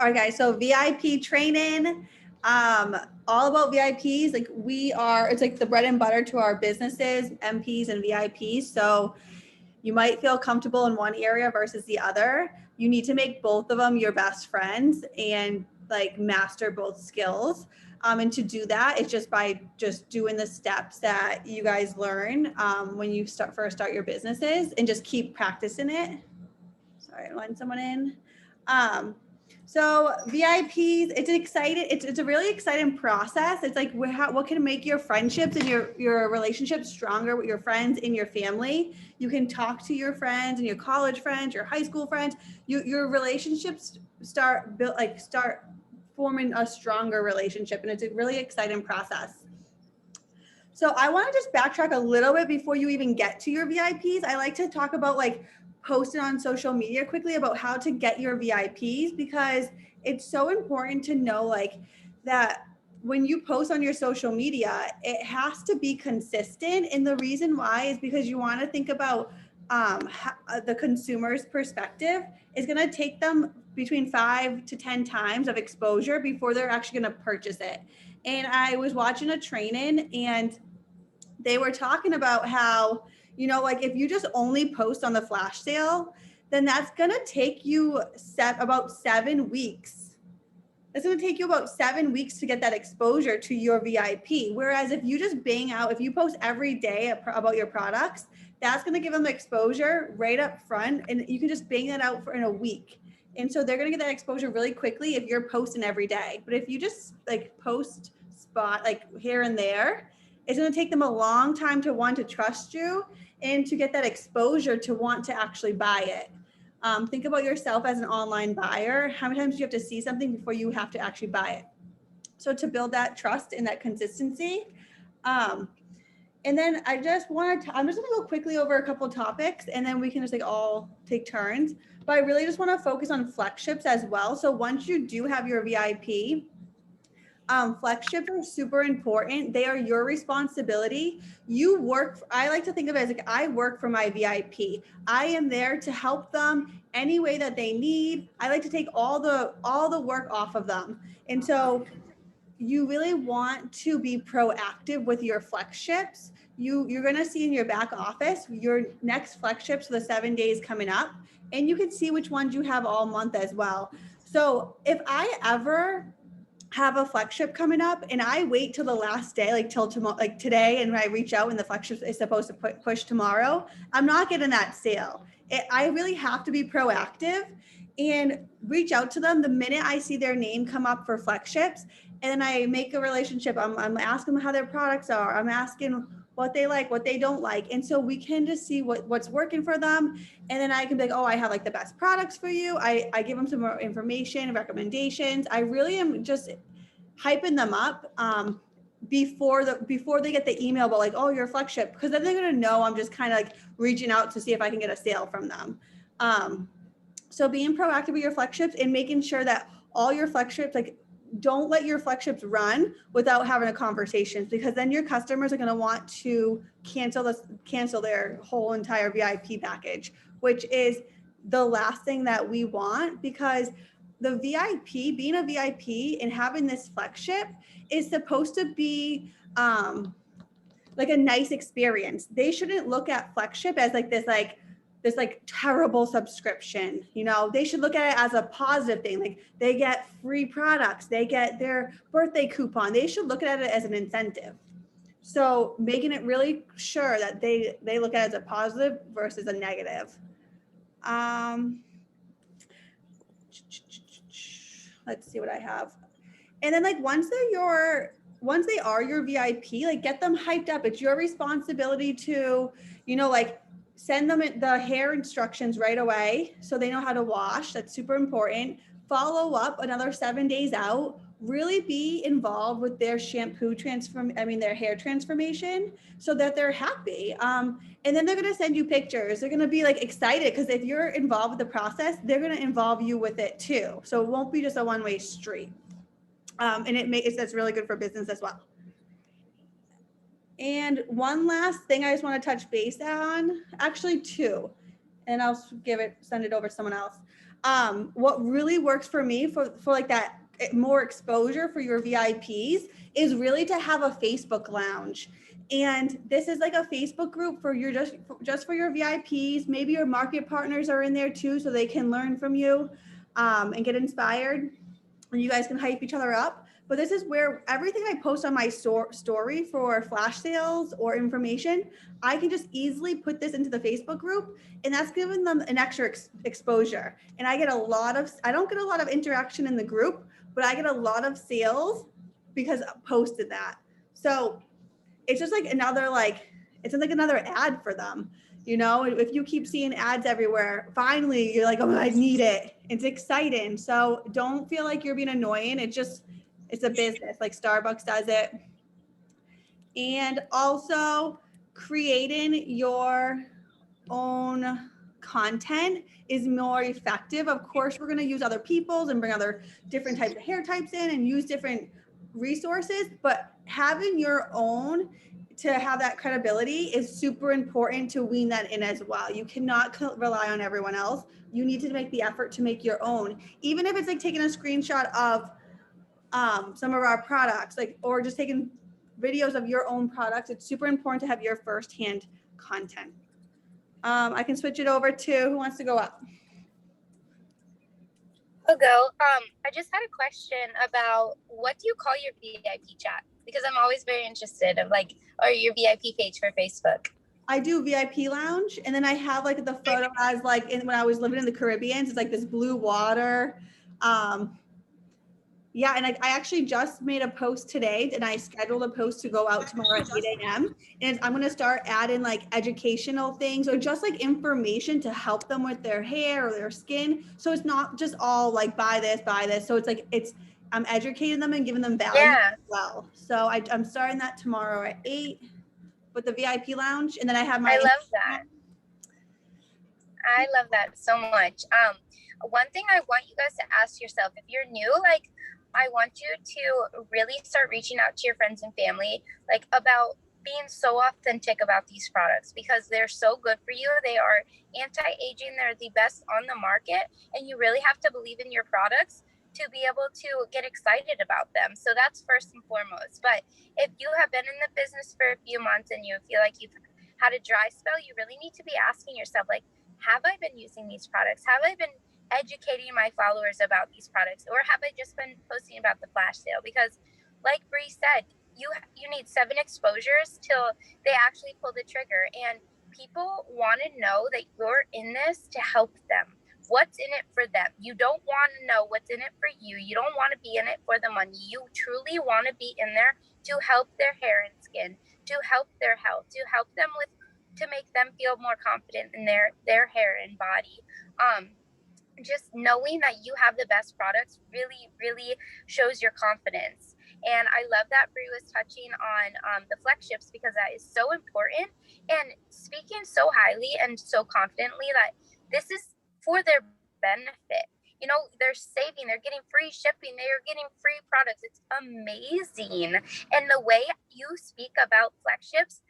All right, guys. So VIP training, all about VIPs. Like it's like the bread and butter to our businesses, MPs and VIPs. So you might feel comfortable in one area versus the other. You need to make both of them your best friends and like master both skills. And to do that, it's just by just doing the steps that you guys learn when you first start your businesses, and just keep practicing it. Sorry, I'm letting someone in. So VIPs, it's a really exciting process. It's like what can make your friendships and your relationships stronger with your friends and your family. You can talk to your friends and your college friends, your high school friends. Your relationships start forming a stronger relationship, and it's a really exciting process. So I want to just backtrack a little bit before you even get to your VIPs. I like to talk about like posting on social media quickly about how to get your VIPs, because it's so important to know like that when you post on your social media, it has to be consistent. And the reason why is because you want to think about the consumer's perspective. Is going to take them between 5 to 10 times of exposure before they're actually going to purchase it. And I was watching a training, and they were talking about how, like if you just only post on the flash sale, then that's going to take you about 7 weeks. It's going to take you about 7 weeks to get that exposure to your VIP. Whereas if you just bang out, if you post every day about your products, that's going to give them exposure right up front, and you can just bang that out in a week. And so they're going to get that exposure really quickly if you're posting every day. But if you just like post spot like here and there, it's going to take them a long time to want to trust you and to get that exposure to want to actually buy it. Think about yourself as an online buyer. How many times do you have to see something before you have to actually buy it? So to build that trust and that consistency. And then I'm just going to go quickly over a couple of topics, and then we can just like all take turns. But I really just want to focus on flex as well. So once you do have your VIP, flex are super important. They are your responsibility. I like to think of it as like I work for my VIP. I am there to help them any way that they need. I like to take all the work off of them. And so you really want to be proactive with your flex ships. You're going to see in your back office your next flex ships for the 7 days coming up, and you can see which ones you have all month as well. So if I ever have a flex ship coming up and I wait till the last day, like till tomorrow, like today, and I reach out and the flex ship is supposed to push tomorrow, I'm not getting that sale. I really have to be proactive and reach out to them the minute I see their name come up for flex ships. And then I make a relationship. I'm asking them how their products are. I'm asking what they like, what they don't like. And so we can just see what's working for them. And then I can be like, oh, I have like the best products for you. I give them some more information and recommendations. I really am just hyping them up before they get the email about like, oh, your flex ship, because then they're going to know I'm just kind of like reaching out to see if I can get a sale from them. So being proactive with your flex ships and making sure that all your flex ships, like don't let your flex ships run without having a conversation, because then your customers are going to want to cancel their whole entire VIP package, which is the last thing that we want, because the VIP, being a VIP and having this flex ship is supposed to be like a nice experience. They shouldn't look at flex ship as like this terrible subscription. They should look at it as a positive thing. Like they get free products, they get their birthday coupon. They should look at it as an incentive. So making it really sure that they look at it as a positive versus a negative. Let's see what I have. And then like once they are your VIP, like get them hyped up. It's your responsibility to, like send them the hair instructions right away so they know how to wash. That's super important. Follow up another 7 days out. Really be involved with their their hair transformation so that they're happy. And then they're going to send you pictures. They're going to be like excited, because if you're involved with the process, they're going to involve you with it too. So it won't be just a one-way street. And that's really good for business as well. And one last thing I just want to touch base on, actually two, and I'll send it over to someone else. What really works for me for like that more exposure for your VIPs is really to have a Facebook lounge. And this is like a Facebook group for your just for your VIPs. Maybe your market partners are in there too, so they can learn from you and get inspired. And you guys can hype each other up. But this is where everything I post on my story for flash sales or information, I can just easily put this into the Facebook group, and that's giving them an extra exposure. And I don't get a lot of interaction in the group, but I get a lot of sales because I posted that. So it's just like it's like another ad for them. You know, if you keep seeing ads everywhere, finally you're like, oh, I need it. It's exciting. So don't feel like you're being annoying. It's a business, like Starbucks does it. And also creating your own content is more effective. Of course, we're going to use other people's and bring other different types of hair types in and use different resources, but having your own to have that credibility is super important to wean that in as well. You cannot rely on everyone else. You need to make the effort to make your own, even if it's like taking a screenshot of some of our products, like, or just taking videos of your own products. It's super important to have your firsthand content. I can switch it over to who wants to go up. I'll go. I just had a question about what do you call your VIP chat? Because I'm always very interested of like, or your VIP page for Facebook. I do VIP lounge, and then I have like the photo as like when I was living in the Caribbean. It's like this blue water. Yeah, and I actually just made a post today, and I scheduled a post to go out tomorrow at 8 a.m. And I'm going to start adding like educational things or just like information to help them with their hair or their skin. So it's not just all like buy this. So it's like I'm educating them and giving them value as well. So I'm starting that tomorrow at 8 with the VIP lounge, and then I have my. I love that. I love that so much. One thing I want you guys to ask yourself, if you're new, like, I want you to really start reaching out to your friends and family, like, about being so authentic about these products because they're so good for you. They are anti-aging. They're the best on the market, and you really have to believe in your products to be able to get excited about them. So that's first and foremost. But if you have been in the business for a few months and you feel like you've had a dry spell, you really need to be asking yourself, like, have I been using these products? Have I been educating my followers about these products, or have I just been posting about the flash sale? Because like Bree said, you need 7 exposures till they actually pull the trigger, and people want to know that you're in this to help them. What's in it for them? You don't want to know what's in it for you. You don't want to be in it for the money. You truly want to be in there to help their hair and skin, to help their health, to help them to make them feel more confident in their hair and body. Just knowing that you have the best products really, really shows your confidence. And I love that Bree was touching on the flex ships, because that is so important, and speaking so highly and so confidently that this is for their benefit. You know, they're saving, they're getting free shipping, they are getting free products. It's amazing. And the way you speak about flex ships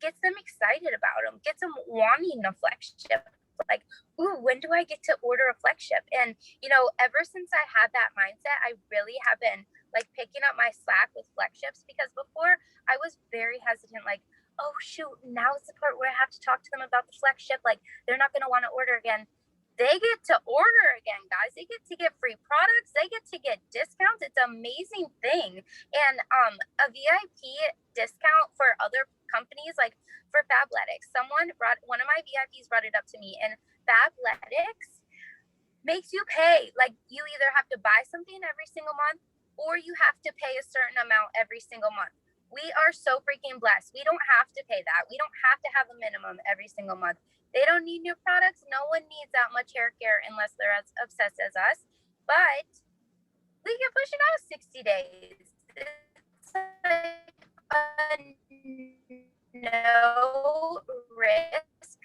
gets them excited about them, gets them wanting a flex ship. Like, ooh, when do I get to order a flex ship? And, you know, ever since I had that mindset, I really have been like picking up my slack with flex ships, because before I was very hesitant, like, oh shoot, now's the part where I have to talk to them about the flex ship. Like, they're not going to want to order again. They get to order again, guys. They get to get free products. They get to get discounts. It's an amazing thing. And a VIP discount for other companies, like for Fabletics, one of my VIPs brought it up to me, and Fabletics makes you pay. Like, you either have to buy something every single month, or you have to pay a certain amount every single month. We are so freaking blessed. We don't have to pay that. We don't have to have a minimum every single month. They don't need new products. No one needs that much hair care unless they're as obsessed as us. But we can push it out 60 days. It's like a no risk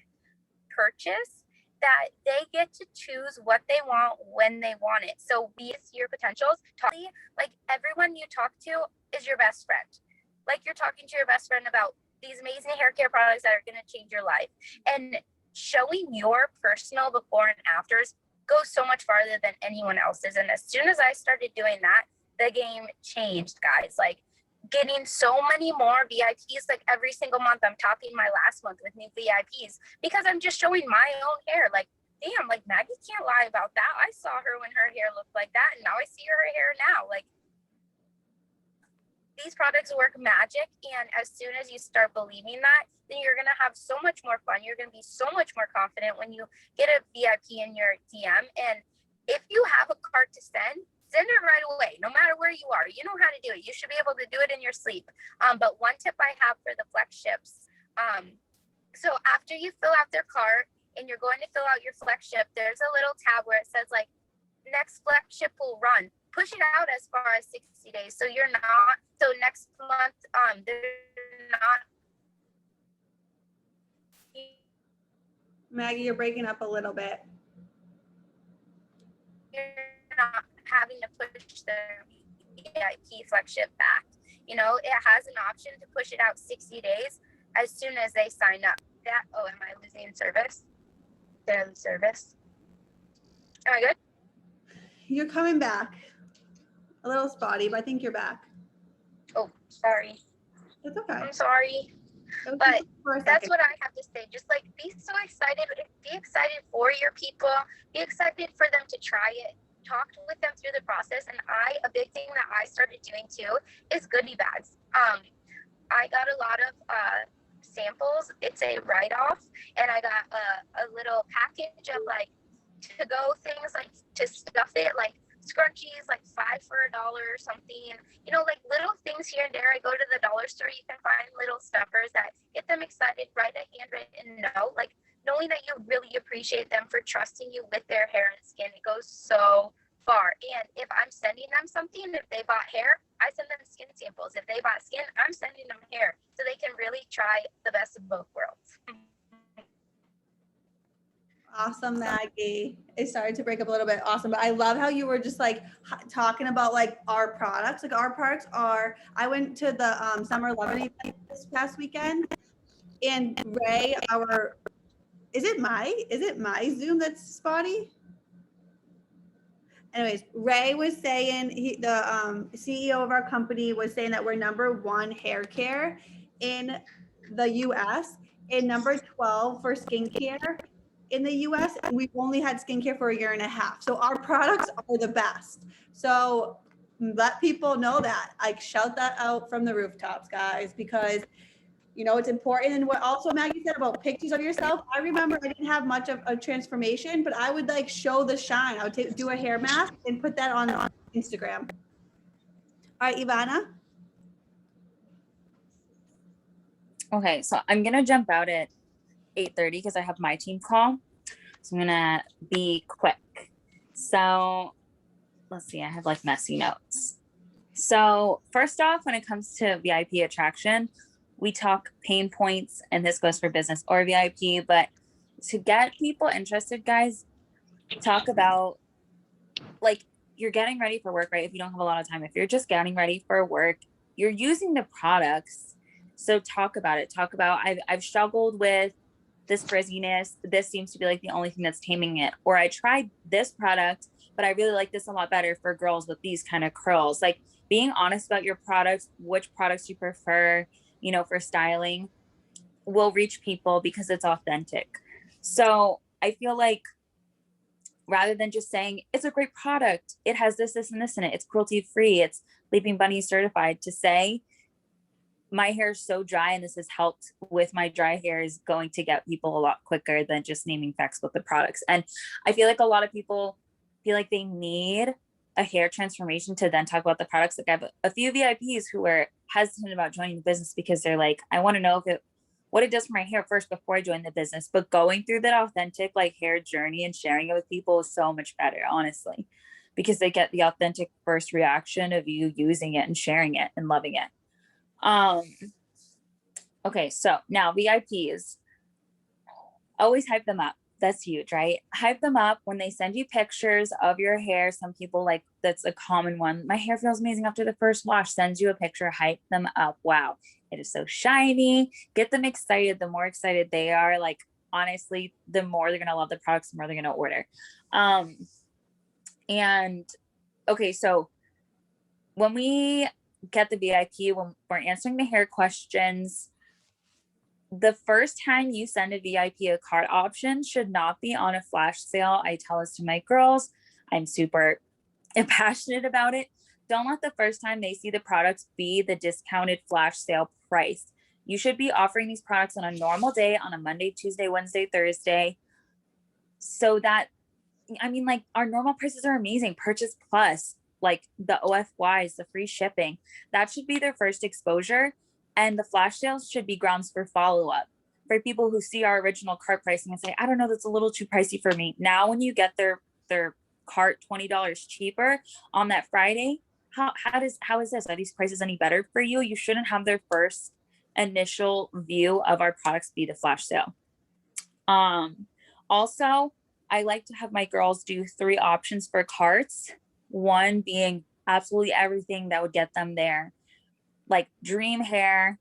purchase that they get to choose what they want when they want it. So we see your potentials. Like, everyone you talk to is your best friend. Like, you're talking to your best friend about these amazing hair care products that are going to change your life. And showing your personal before and afters goes so much farther than anyone else's. And as soon as I started doing that, the game changed, guys. Like, getting so many more VIPs, like every single month I'm topping my last month with new VIPs because I'm just showing my own hair. Like, damn, like Maggie can't lie about that. I saw her when her hair looked like that, and now I see her hair now. Like, these products work magic, and as soon as you start believing that, then you're gonna have so much more fun. You're gonna be so much more confident when you get a VIP in your DM. And if you have a card to send it right away, no matter where you are. You know how to do it. You should be able to do it in your sleep. But one tip I have for the flex ships, so after you fill out their cart and you're going to fill out your flex ship, there's a little tab where it says like next flex ship will run. Push it out as far as 60 days. So you're not, so next month, they're not. Maggie, you're breaking up a little bit. You're not having to push their VIP flagship back. You know, it has an option to push it out 60 days as soon as they sign up. Am I losing service? Did I lose service? Am I good? You're coming back. A little spotty, but I think you're back. Oh, sorry. It's okay. I'm sorry. But that's what I have to say. Just like be so excited. Be excited for your people. Be excited for them to try it. Talk with them through the process. And a big thing that I started doing too is goodie bags. I got a lot of samples. It's a write-off, and I got a little package of like to-go things, like to stuff it, like scrunchies, like 5 for $1 or something. You know, like little things here and there. I go to the dollar store, you can find little stuffers that get them excited. Write a handwritten note, like knowing that you really appreciate them for trusting you with their hair and skin. It goes so far. And if I'm sending them something, if they bought hair, I send them skin samples. If they bought skin, I'm sending them hair, so they can really try the best of both worlds. Awesome, Maggie. It started to break up a little bit. Awesome. But I love how you were just like talking about like our products. Like our products are, I went to the Summer 11 event this past weekend, and Ray, is it my Zoom that's spotty? Anyways, Ray was saying, the CEO of our company was saying that we're #1 hair care in the US and number 12 for skincare in the US. And we've only had skincare for a year and a half. So our products are the best. So let people know that. Like, shout that out from the rooftops, guys, because you know, it's important. And what also Maggie said about pictures of yourself, I remember I didn't have much of a transformation, but I would like show the shine. I would do a hair mask and put that on Instagram. All right, Ivana. Okay, so I'm going to jump out at 8:30 because I have my team call. So I'm going to be quick. So let's see, I have like messy notes. So first off, when it comes to VIP attraction, we talk pain points, and this goes for business or VIP, but to get people interested, guys, talk about like you're getting ready for work, right? If you don't have a lot of time, if you're just getting ready for work, you're using the products. So talk about it. Talk about, I've struggled with this frizziness. This seems to be like the only thing that's taming it. Or I tried this product, but I really like this a lot better for girls with these kind of curls. Like being honest about your products, which products you prefer, you know, for styling will reach people because it's authentic. So I feel like rather than just saying it's a great product, it has this, this, and this in it, it's cruelty free, it's Leaping Bunny certified, to say my hair is so dry and this has helped with my dry hair is going to get people a lot quicker than just naming facts with the products. And I feel like a lot of people feel like they need a hair transformation to then talk about the products. Like I have a few VIPs who are hesitant about joining the business because they're like, I want to know what it does for my hair first before I join the business. But going through that authentic like hair journey and sharing it with people is so much better, honestly, because they get the authentic first reaction of you using it and sharing it and loving it. Okay, so now VIPs, always hype them up. That's huge, right? Hype them up when they send you pictures of your hair. Some people, like, that's a common one. My hair feels amazing after the first wash. Sends you a picture, hype them up. Wow, it is so shiny. Get them excited. The more excited they are, like, honestly, the more they're going to love the products, the more they're going to order. And okay, so when we get the VIP, when we're answering the hair questions, the first time you send a VIP a cart option should not be on a flash sale. I tell this to my girls. I'm super passionate about it. Don't let the first time they see the products be the discounted flash sale price. You should be offering these products on a normal day, on a Monday, Tuesday, Wednesday, Thursday, so that, I mean, like, our normal prices are amazing. Purchase Plus, like the OFYs, the free shipping, that should be their first exposure. And the flash sales should be grounds for follow-up for people who see our original cart pricing and say, I don't know, that's a little too pricey for me. Now, when you get their cart $20 cheaper on that Friday, how is this? Are these prices any better for you? You shouldn't have their first initial view of our products be the flash sale. Also, I like to have my girls do 3 options for carts. One being absolutely everything that would get them there, like dream hair.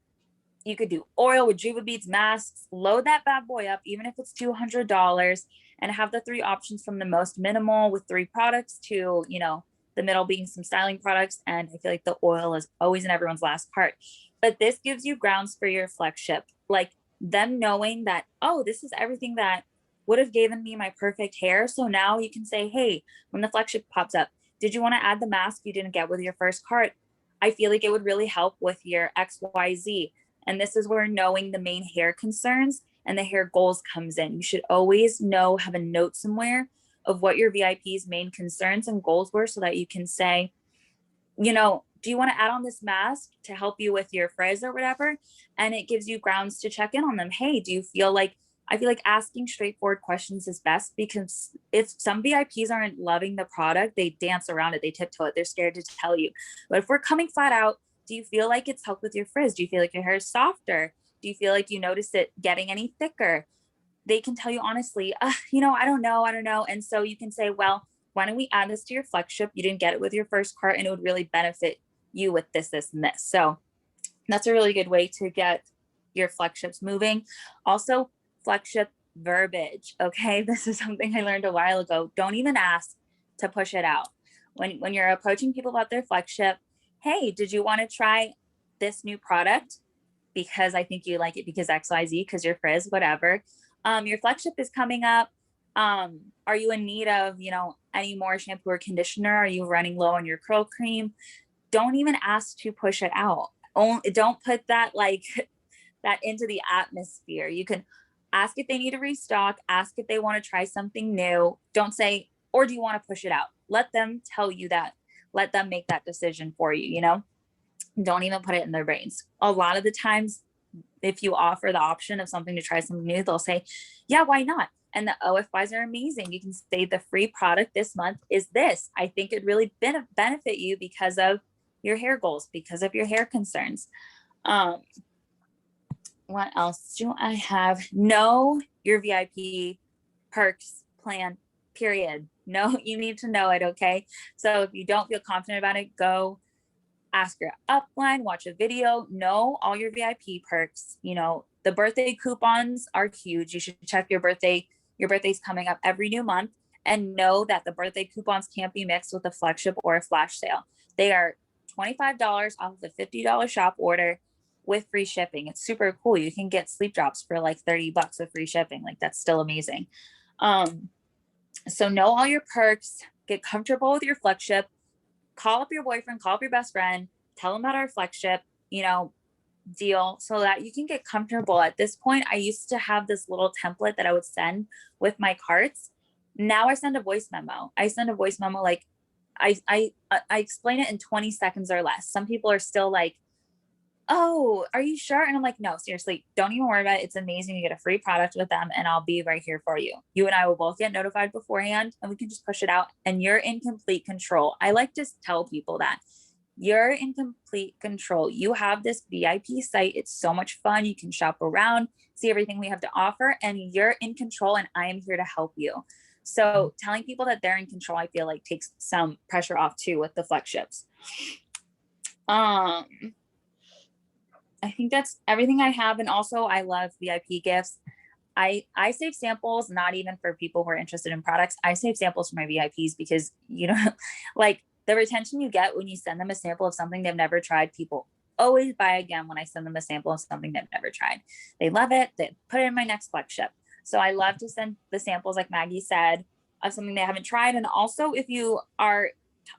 You could do oil with Juva beads, masks, load that bad boy up, even if it's $200, and have the 3 options from the most minimal with 3 products to, you know, the middle being some styling products. And I feel like the oil is always in everyone's last cart. But this gives you grounds for your flex ship, like them knowing that, oh, this is everything that would have given me my perfect hair. So now you can say, hey, when the flex ship pops up, did you want to add the mask you didn't get with your first cart? I feel like it would really help with your XYZ. And this is where knowing the main hair concerns and the hair goals comes in. You should always know, have a note somewhere of what your VIP's main concerns and goals were, so that you can say, you know, do you want to add on this mask to help you with your frizz or whatever? And it gives you grounds to check in on them. Hey, do you feel like, I feel like asking straightforward questions is best, because if some VIPs aren't loving the product, they dance around it, they tiptoe it, they're scared to tell you. But if we're coming flat out, do you feel like it's helped with your frizz? Do you feel like your hair is softer? Do you feel like you notice it getting any thicker? They can tell you honestly, you know, I don't know. And so you can say, well, why don't we add this to your flex ship? You didn't get it with your first cart, and it would really benefit you with this, this, and this. So that's a really good way to get your flex ships moving. Also, flex ship verbiage. Okay. This is something I learned a while ago. Don't even ask to push it out. When you're approaching people about their flex ship, hey, did you want to try this new product? Because I think you like it because XYZ, because your frizz, whatever. Your flex ship is coming up. Are you in need of, you know, any more shampoo or conditioner? Are you running low on your curl cream? Don't even ask to push it out. Don't put that like that into the atmosphere. You can ask if they need a restock, ask if they want to try something new. Don't say, or do you want to push it out? Let them tell you that. Let them make that decision for you, you know? Don't even put it in their brains. A lot of the times, if you offer the option of something to try something new, they'll say, yeah, why not? And the OFYs are amazing. You can say the free product this month is this. I think it really benefit you because of your hair goals, because of your hair concerns. What else do I have? Know your VIP perks plan, period. No, you need to know it. Okay. So if you don't feel confident about it, go ask your upline, watch a video, know all your VIP perks. You know, the birthday coupons are huge. You should check your birthday. Your birthday's coming up every new month, and know that the birthday coupons can't be mixed with a flex ship or a flash sale. They are $25 off of a $50 shop order with free shipping. It's super cool. You can get sleep drops for like $30 with free shipping. Like, that's still amazing. So know all your perks, get comfortable with your flex ship, call up your boyfriend, call up your best friend, tell them about our flex ship, you know, deal, so that you can get comfortable. At this point, I used to have this little template that I would send with my carts. Now I send a voice memo. Like I explain it in 20 seconds or less. Some people are still like, oh, are you sure? And I'm like, no, seriously, don't even worry about it. It's amazing. You get a free product with them, and I'll be right here for you. You and I will both get notified beforehand, and we can just push it out, and you're in complete control. I like to tell people that you're in complete control. You have this VIP site. It's so much fun. You can shop around, see everything we have to offer, and you're in control, and I am here to help you. So telling people that they're in control, I feel like takes some pressure off too with the flex ships. I think that's everything I have. And also, I love VIP gifts. I save samples, not even for people who are interested in products. I save samples for my VIPs because you know, like the retention you get when you send them a sample of something they've never tried, people always buy again when I send them a sample of something they've never tried. They love it. They put it in my next flex ship. So I love to send the samples, like Maggie said, of something they haven't tried. And also, if you are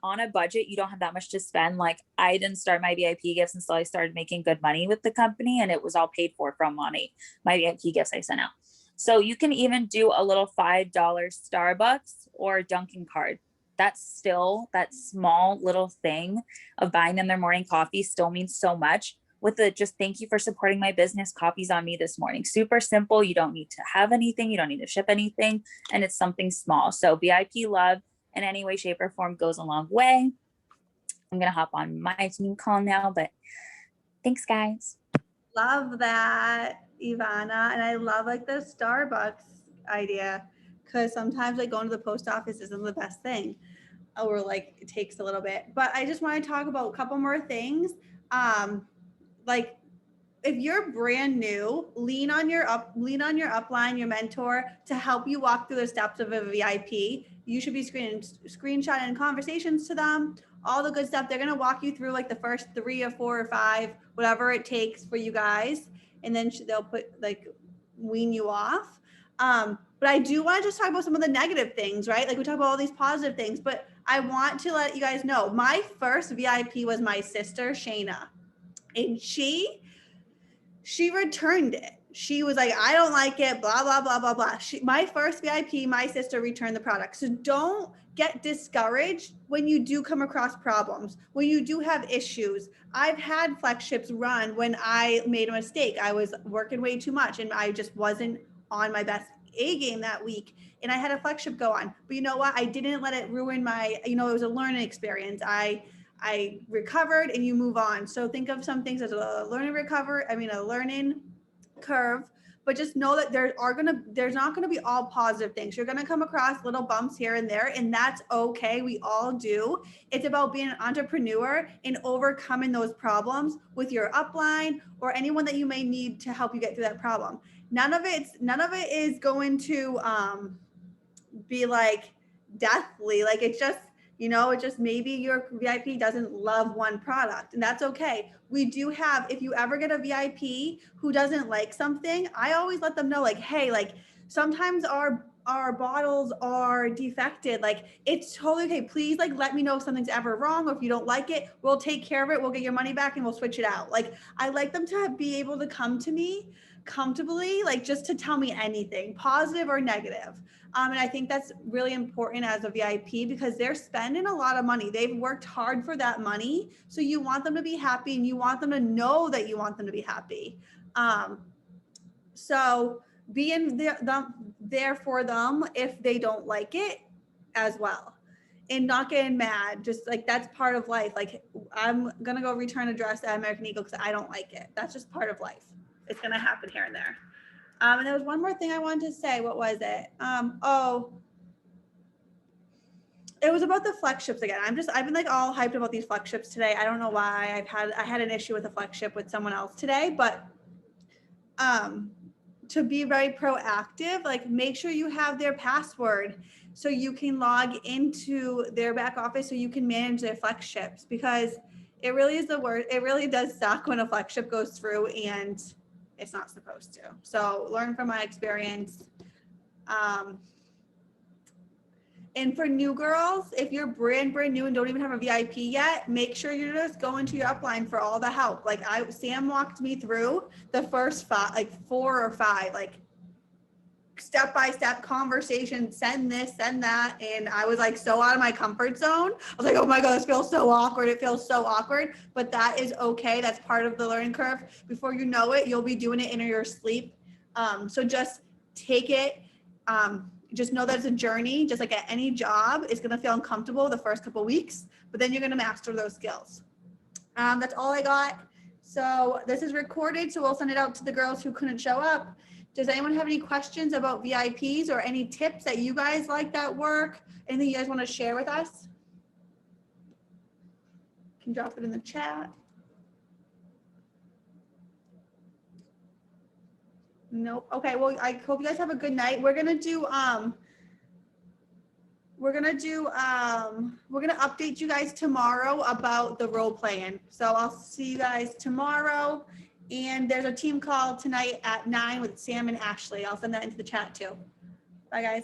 on a budget, you don't have that much to spend. Like I didn't start my VIP gifts until I started making good money with the company, and it was all paid for from money, my VIP gifts I sent out. So you can even do a little $5 Starbucks or Dunkin' card. That's still, that small little thing of buying them their morning coffee still means so much. With the just thank you for supporting my business, coffee's on me this morning. Super simple. You don't need to have anything. You don't need to ship anything. And it's something small. So VIP love in any way, shape, or form goes a long way. I'm going to hop on my team call now, but thanks, guys. Love that, Ivana. And I love like the Starbucks idea, because sometimes like going to the post office isn't the best thing, or like it takes a little bit. But I just want to talk about a couple more things. Like if you're brand new, lean on your upline, your mentor, to help you walk through the steps of a VIP. You should be screenshotting conversations to them, all the good stuff. They're going to walk you through like the first 3 or 4 or 5, whatever it takes for you guys. And then they'll wean you off. But I do want to just talk about some of the negative things, right? Like we talk about all these positive things, but I want to let you guys know my first VIP was my sister, Shayna. And she returned it. She was like, I don't like it, blah, blah, blah, blah, blah. My first VIP, my sister returned the product. So don't get discouraged when you do come across problems, when you do have issues. I've had flex ships run when I made a mistake. I was working way too much and I just wasn't on my best A game that week. And I had a flex ship go on. But you know what? I didn't let it ruin my, it was a learning experience. I recovered, and you move on. So think of some things as a learning curve, but just know that there's not going to be all positive things. You're going to come across little bumps here and there, and that's okay. We all do. It's about being an entrepreneur and overcoming those problems with your upline or anyone that you may need to help you get through that problem. None of it is going to be like deathly. Like it's just, it just maybe your VIP doesn't love one product, and that's okay. We do have, if you ever get a VIP who doesn't like something, I always let them know, like, hey, like sometimes our bottles are defected. Like it's totally okay. Please like let me know if something's ever wrong, or if you don't like it, we'll take care of it. We'll get your money back and we'll switch it out. Like I like them to be able to come to me comfortably, like just to tell me anything, positive or negative. And I think that's really important as a VIP, because they're spending a lot of money. They've worked hard for that money. So you want them to be happy, and you want them to know that you want them to be happy. So being there for them if they don't like it as well, and not getting mad. Just like that's part of life. Like I'm going to go return a dress at American Eagle because I don't like it. That's just part of life. It's going to happen here and there. And there was one more thing I wanted to say. What was it? It was about the flex ships again. I've been like all hyped about these flex ships today. I don't know why. I had an issue with a flex ship with someone else today, but to be very proactive, like make sure you have their password so you can log into their back office so you can manage their flex ships, because it really is the worst. It really does suck when a flex ship goes through and it's not supposed to. So learn from my experience. And for new girls, if you're brand new and don't even have a VIP yet, make sure you're just going to your upline for all the help. Like Sam walked me through the first 4 or 5, like step-by-step conversation, send this, send that. And I was like so out of my comfort zone. I was like, oh my God, this feels so awkward. It feels so awkward, but that is okay. That's part of the learning curve. Before you know it, you'll be doing it in your sleep. So just take it. Just know that it's a journey. Just like at any job, it's going to feel uncomfortable the first couple of weeks, but then you're going to master those skills. That's all I got. So this is recorded, so we'll send it out to the girls who couldn't show up. Does anyone have any questions about VIPs or any tips that you guys like that work? Anything you guys want to share with us? You can drop it in the chat. Nope. Okay, well, I hope you guys have a good night. We're gonna update you guys tomorrow about the role playing. So I'll see you guys tomorrow. And there's a team call tonight at 9 with Sam and Ashley. I'll send that into the chat too. Bye, guys.